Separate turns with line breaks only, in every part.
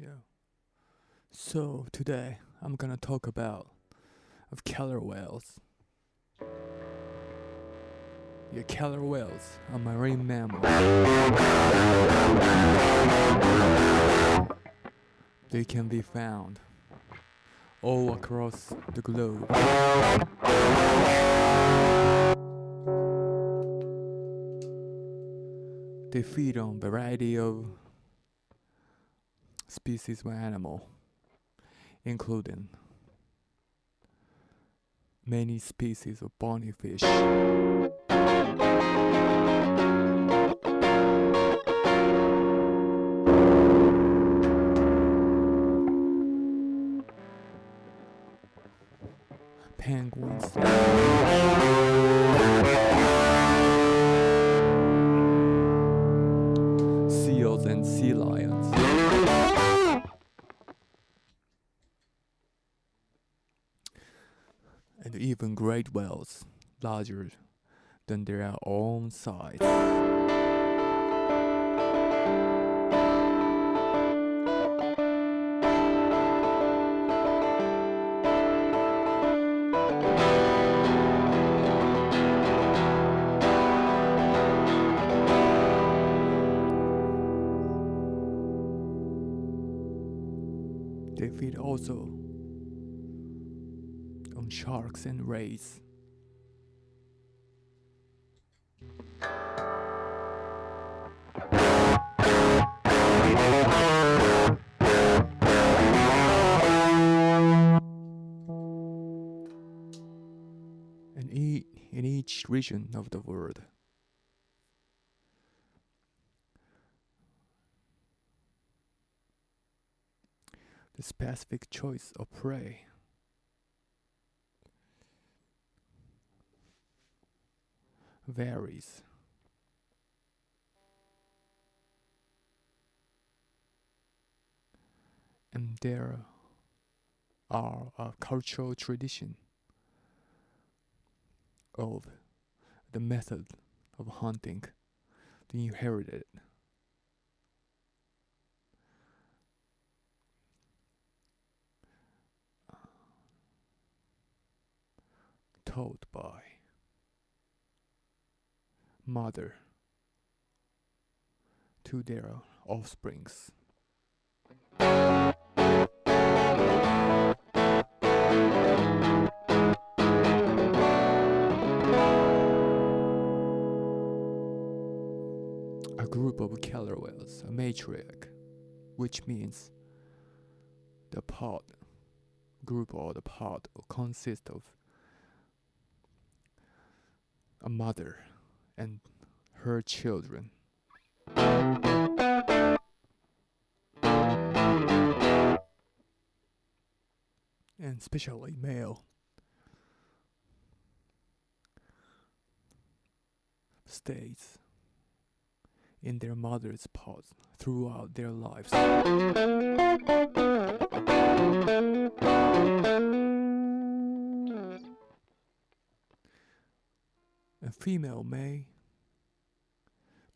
Yeah. So today I'm gonna talk about of killer whales. Yeah, killer whales are marine mammals. They can be found all across the globe. They feed on variety of species of animal, including many species of bony fish. Penguins, seals, and sea lions. And even great whales, larger than their own size. They feed also on sharks and rays. And in each region of the world, the specific choice of prey varies. And there are a cultural tradition of the method of hunting, the inherited, taught by mother to their offsprings. A group of killer whales, a matriarch, which means the pod group or the pod consists of a mother and her children. And especially male stays in their mother's pods throughout their lives. A female may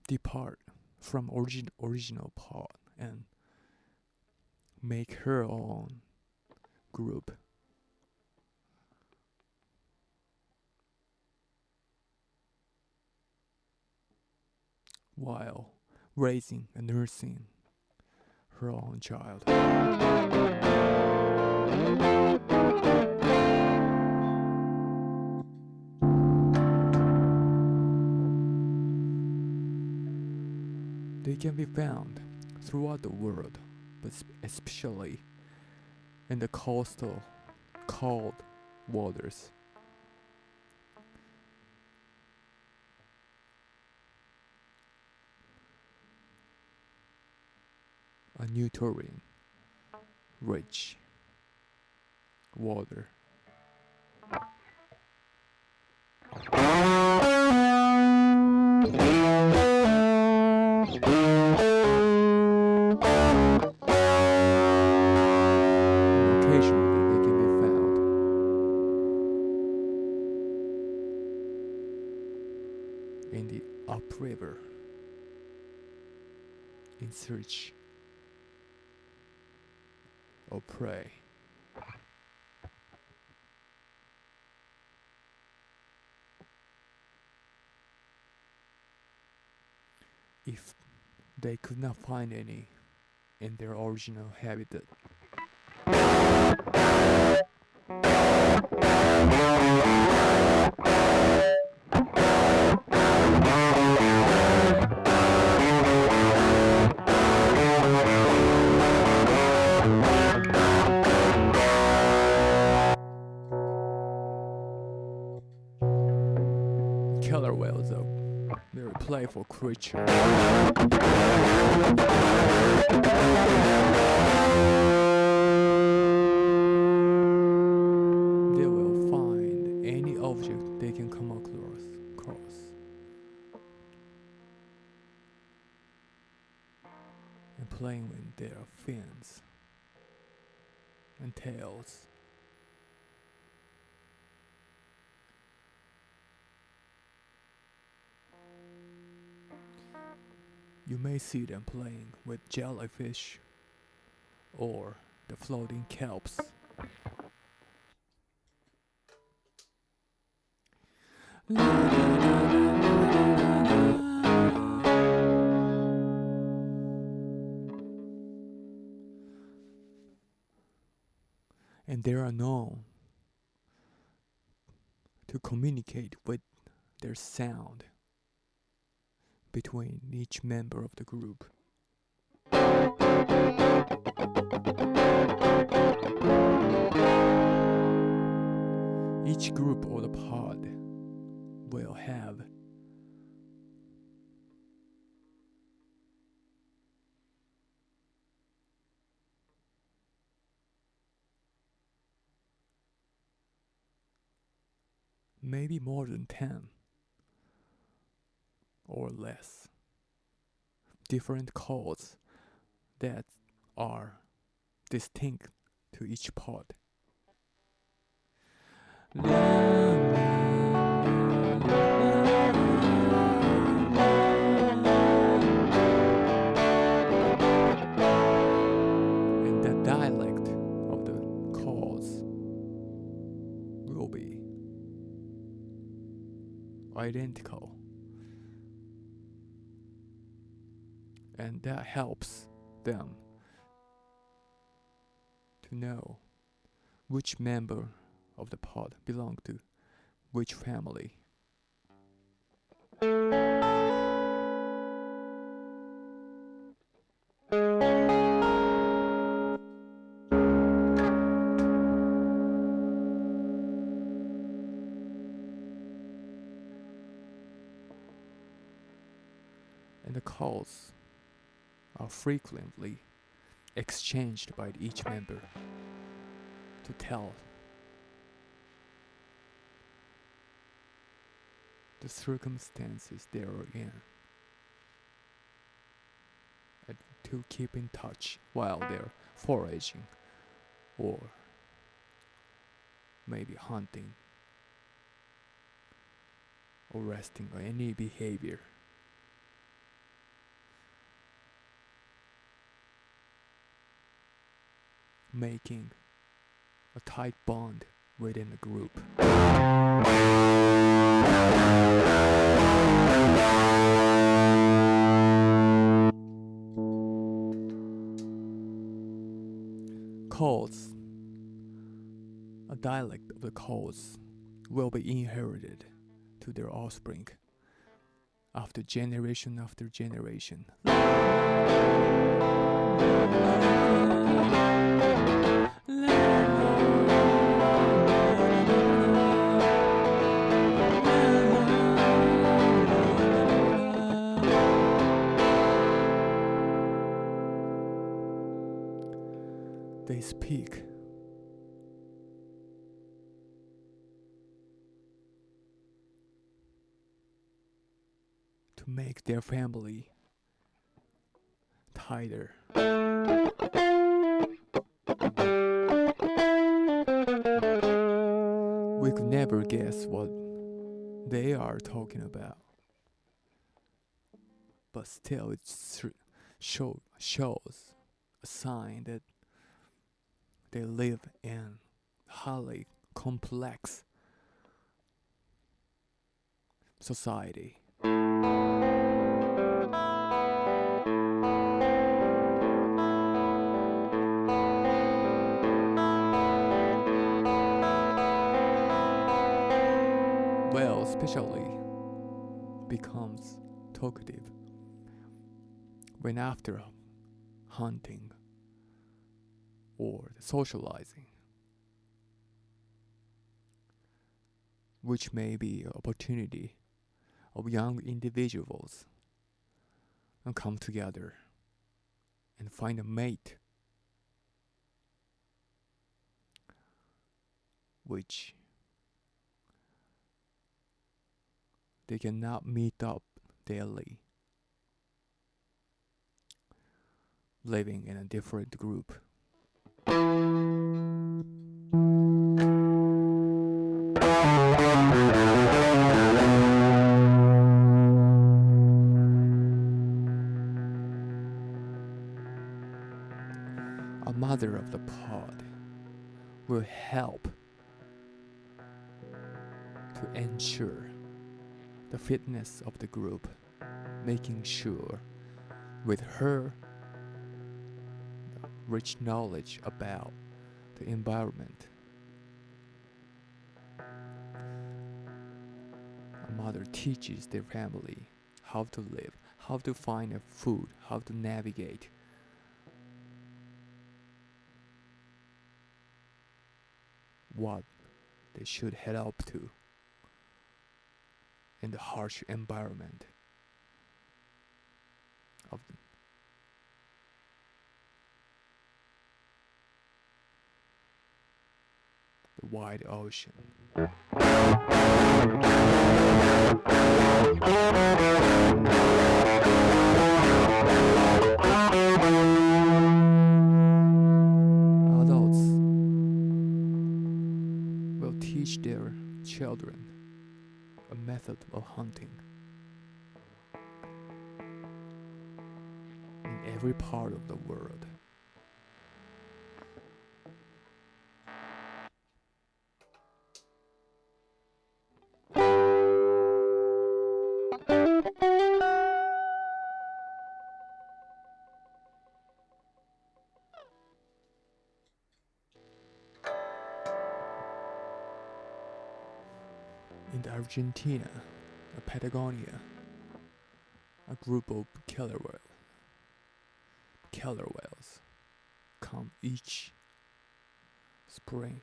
depart from original pod and make her own group. While raising and nursing her own child. They can be found throughout the world, but especially in the coastal, cold waters. A nutrient rich water. Occasionally they can be found in the upriver in search or prey. If they could not find any in their original habitat, killer whales are very playful creatures. They will find any object they can come across and playing with their fins and tails. You may see them playing with jellyfish or the floating kelps. And they are known to communicate with their sound between each member of the group. Each group or the pod will have maybe more than 10 or less different calls that are distinct to each pod. And the dialect of the calls will be identical. And that helps them to know which member of the pod belong to which family. And the calls are frequently exchanged by each member to tell the circumstances they are in and to keep in touch while they're foraging or maybe hunting or resting or any behavior. Making a tight bond within the group. Calls, a dialect of the calls, will be inherited to their offspring after generation. They speak to make their family tighter. We could never guess what they are talking about, but still it shows a sign that they live in highly complex society. Well, especially becomes talkative when after hunting or socializing, which may be an opportunity of young individuals and come together and find a mate which they cannot meet up daily, living in a different group. A mother of the pod will help to ensure the fitness of the group, making sure with her rich knowledge about the environment, a mother teaches their family how to live, how to find food, how to navigate. What they should head up to in the harsh environment of the wide ocean. Adults will teach their children a method of hunting in every part of the world. In Argentina, Patagonia, a group of killer whales come each spring.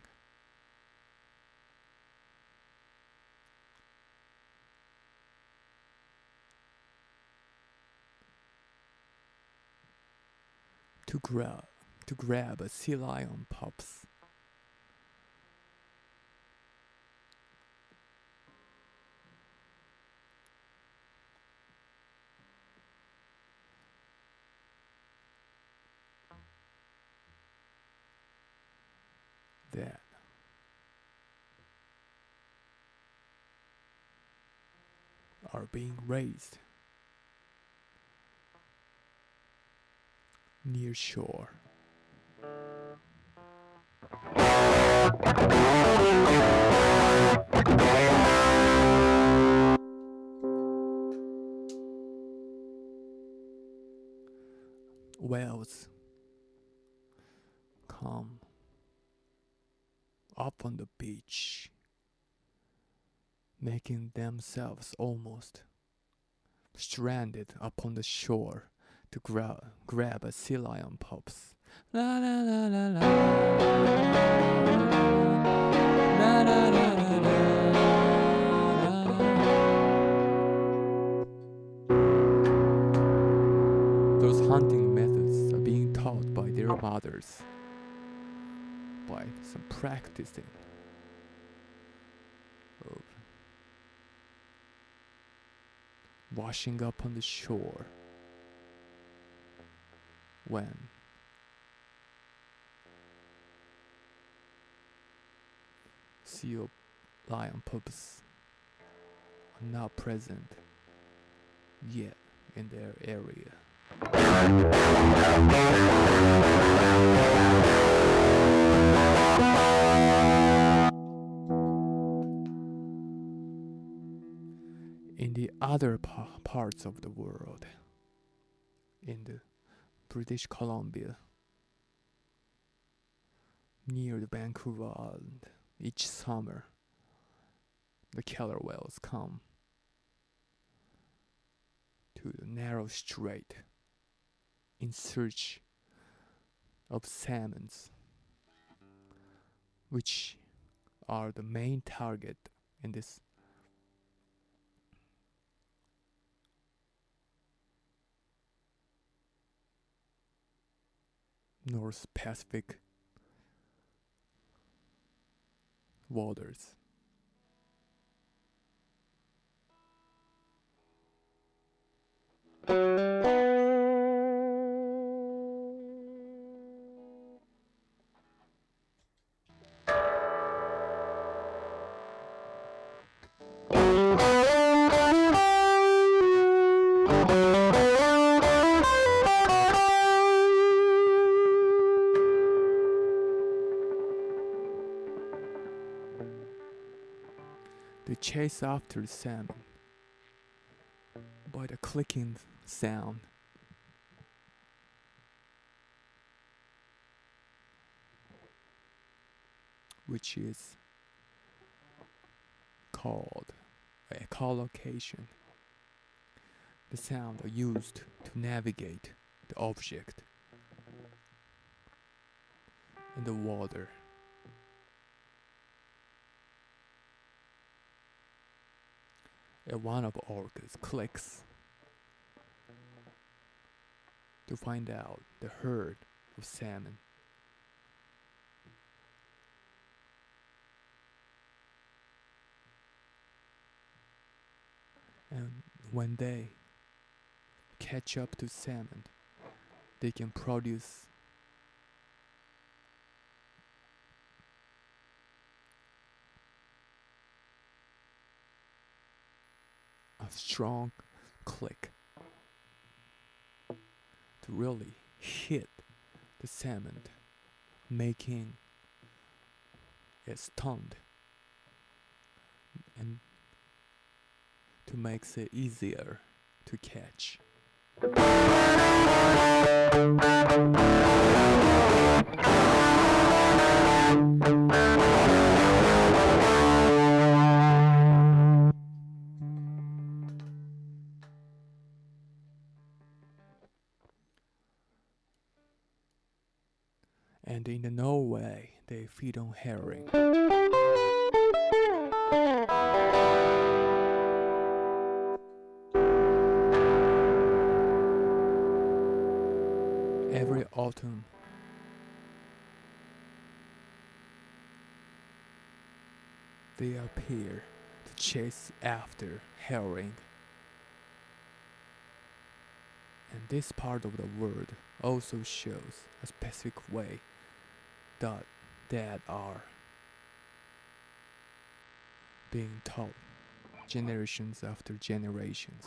To grab a sea lion pups. That are being raised near shore. Whales come up on the beach, making themselves almost stranded upon the shore to grab a sea lion pups. La la la la la. La la la la la. Those hunting methods are being taught by their mothers, by some practicing of washing up on the shore when sea lion pups are not present yet in their area. other parts of the world, in the British Columbia, near the Vancouver Island, each summer, the killer whales come to the narrow strait in search of salmons, which are the main target in this North Pacific waters. They chase after the salmon by the clicking sound, which is called echolocation. The sound are used to navigate the object in the water. And one of the orcas clicks to find out the herd of salmon. And when they catch up to salmon, they can produce a strong click to really hit the salmon, making it stunned and to make it easier to catch. And in Norway, they feed on herring. Every autumn, they appear to chase after herring. And this part of the world also shows a specific way that are being taught generations after generations.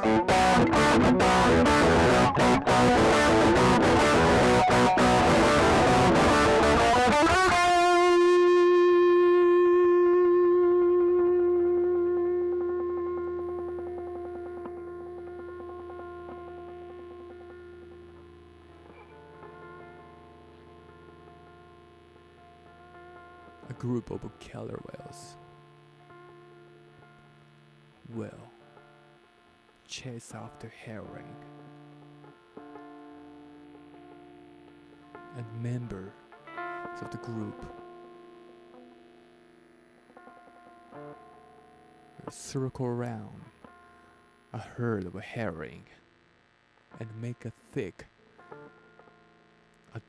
A group of killer whales will chase after herring, and members of the group will circle around a herd of herring and make a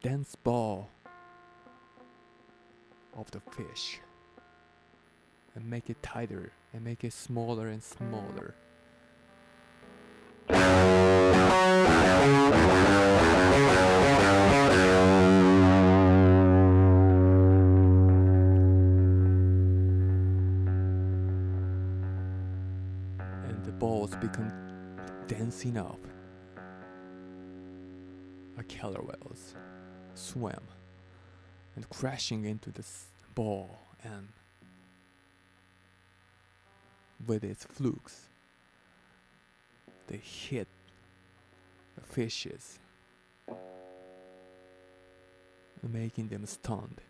dense ball of the fish and make it tighter and make it smaller and smaller. And the balls become dense enough. A killer whales swim and crashing into this ball, and with its flukes they hit the fishes, making them stunned.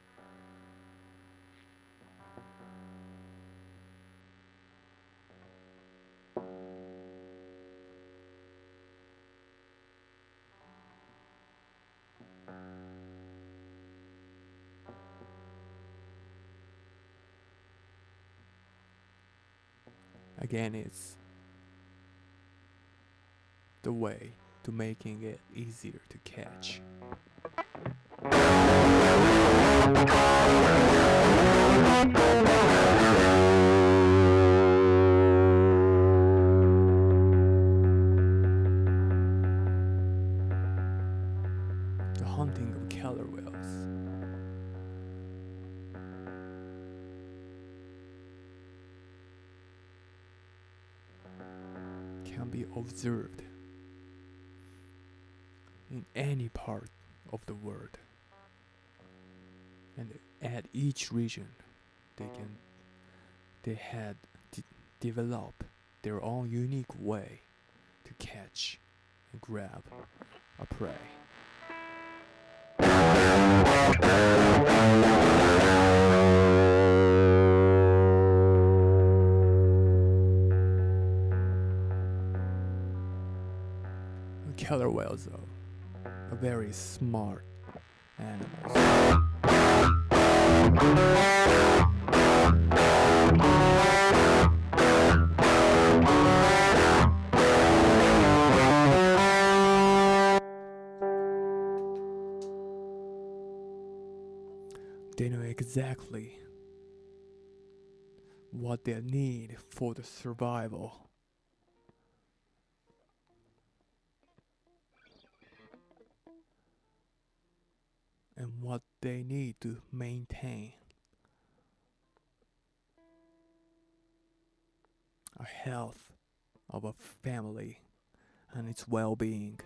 Again, it's the way to making it easier to catch. The hunting of killer whales. Can be observed in any part of the world, and at each region they had developed their own unique way to catch and grab a prey. Killer whales are very smart animals. They know exactly what they need for the survival. And what they need to maintain a health of a family and its well-being.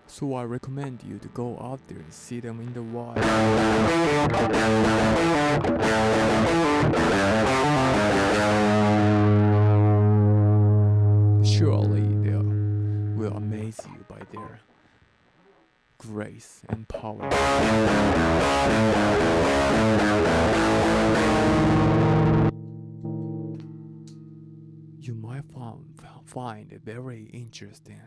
So I recommend you to go out there and see them in the wild. Surely they will amaze you by their grace and power. You might find it very interesting.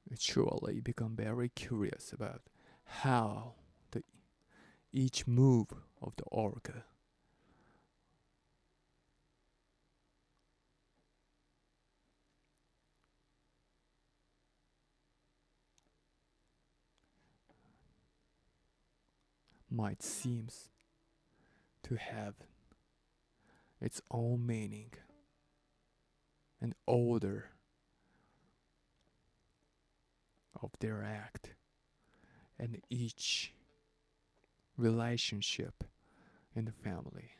And surely become very curious about how each move of the orca might seem to have its own meaning and order of their act and each relationship in the family.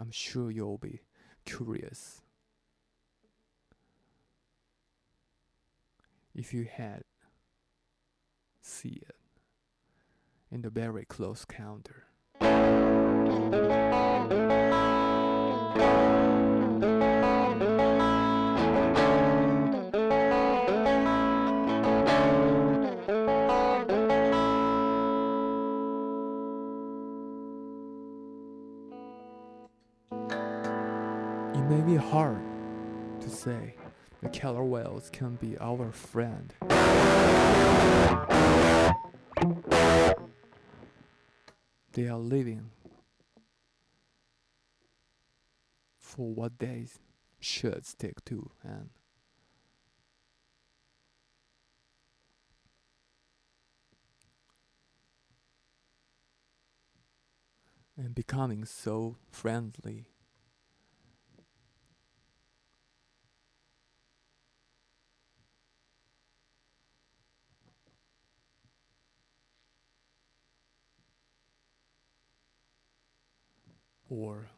I'm sure you'll be curious if you had see it in the very close counter. It may be hard to say the killer whales can be our friend. They are living for what they should stick to, and and becoming so friendly. Or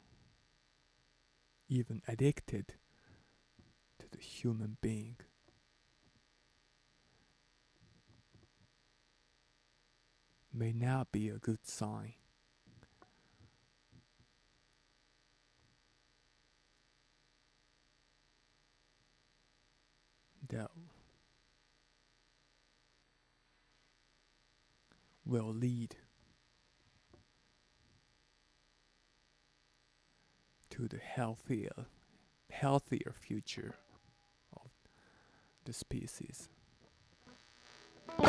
even addicted to the human being may not be a good sign. That will lead to the healthier future of the species. So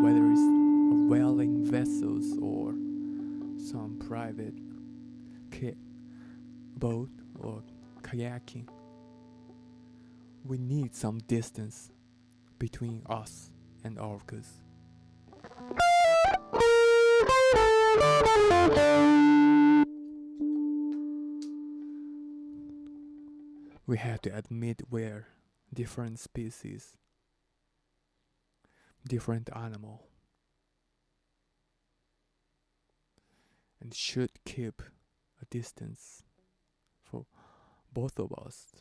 whether it's a whaling vessels or some private boat or kayaking, we need some distance between us and orcas. We have to admit we're different species, different animal, and should keep a distance for both of us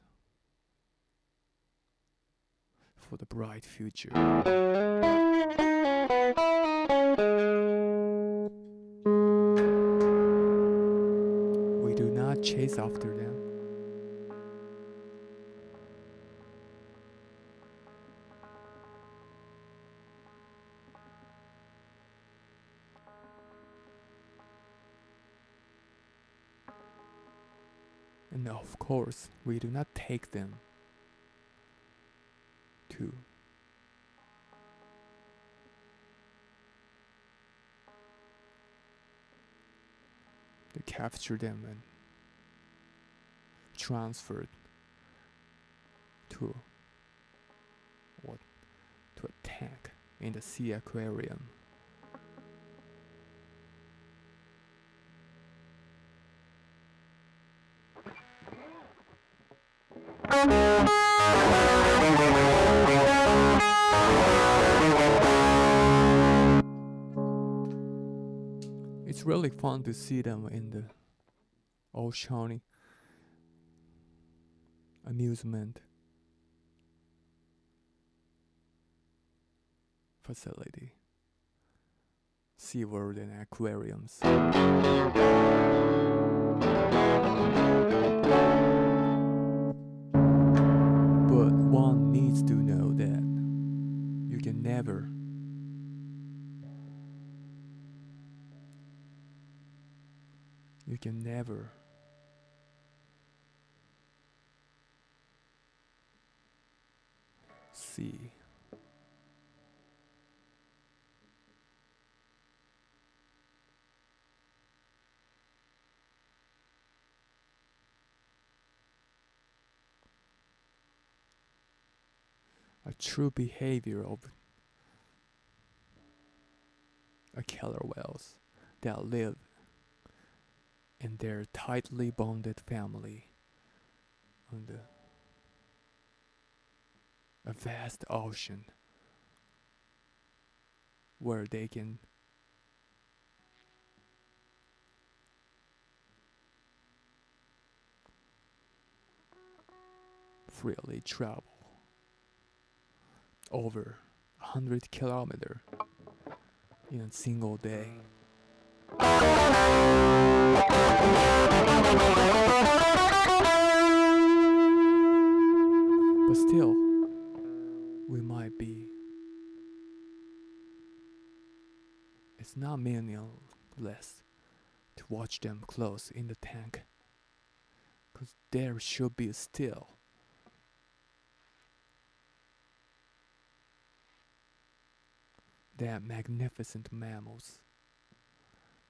for the bright future. We do not chase after them. And of course, we do not take them to capture them and transfer to what to a tank in the sea aquarium. It's really fun to see them in the oceanic amusement facility, SeaWorld and aquariums. But one needs to know that you can never see a true behavior of a killer whales that live in their tightly bonded family on a vast ocean where they can freely travel over 100 kilometers in a single day. But still, we might be. It's not meaningless to watch them close in the tank, because there should be still that magnificent mammals,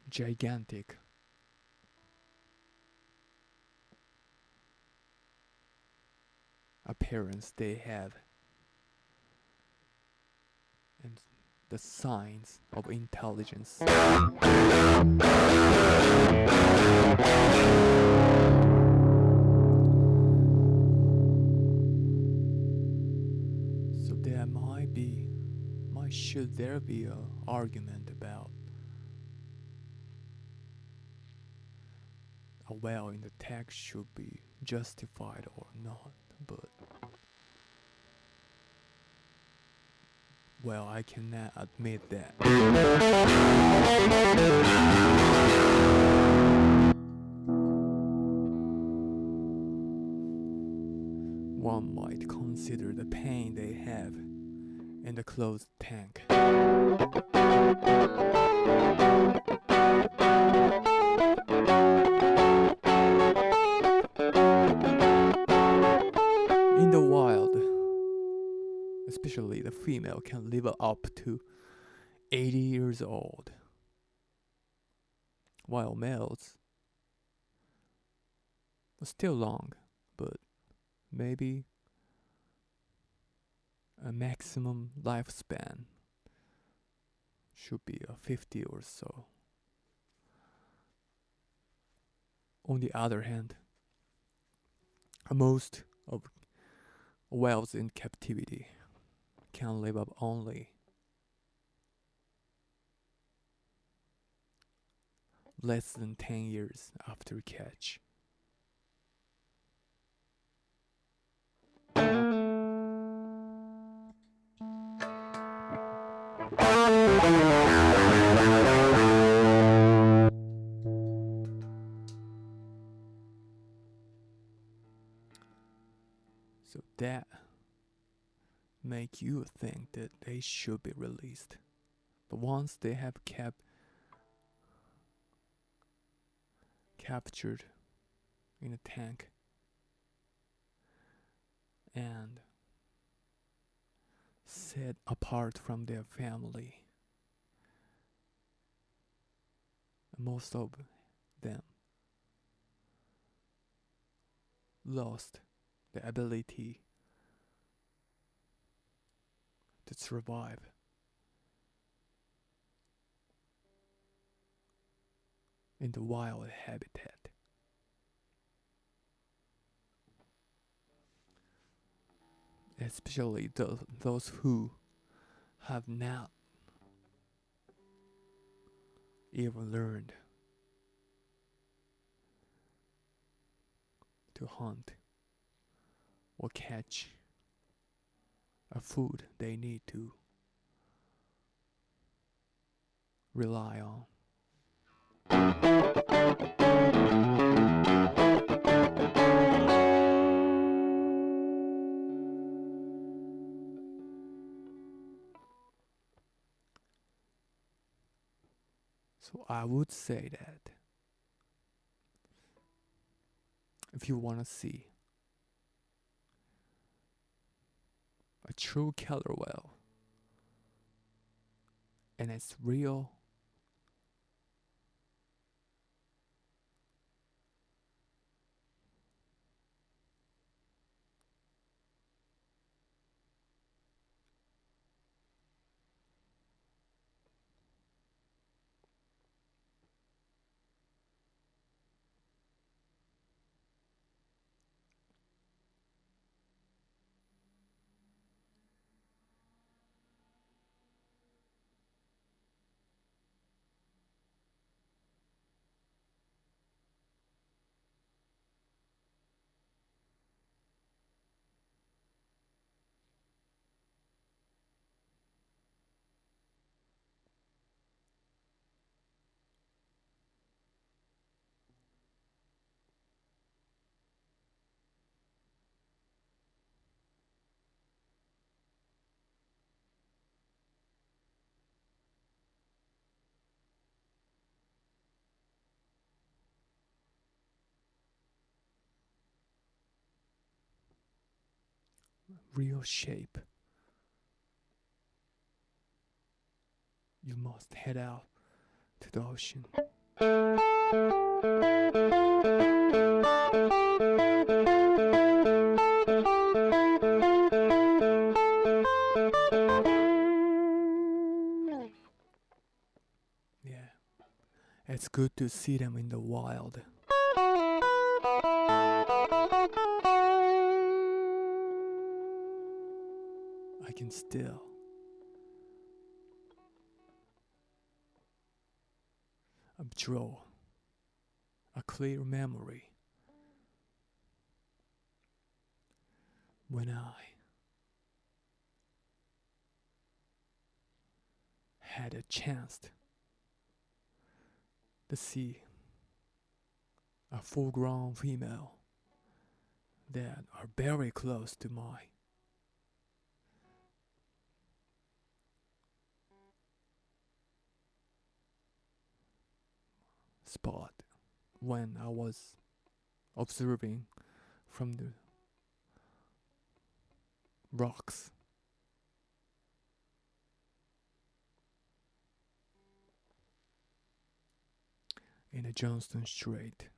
gigantic appearance they have, and the signs of intelligence. So should there be a argument about a whale in the text should be justified or not, but well, I cannot admit that. One might consider the pain they have in the closed tank. In the wild, especially the female can live up to 80 years old, while males are still long, but maybe a maximum lifespan should be 50 or so. On the other hand, most of whales in captivity can live up only less than 10 years after catch. So that make you think that they should be released. But once they have captured in a tank and set apart from their family, most of them lost the ability to survive. In the wild habitat. Especially those who have not even learned to hunt or catch a food they need to rely on. So I would say that if you want to see a true killer whale and it's real, real shape, you must head out to the ocean. It's good to see them in the wild. I can still draw a clear memory when I had a chance to see a full-grown female that are very close to my spot when I was observing from the rocks. In the Johnston Strait.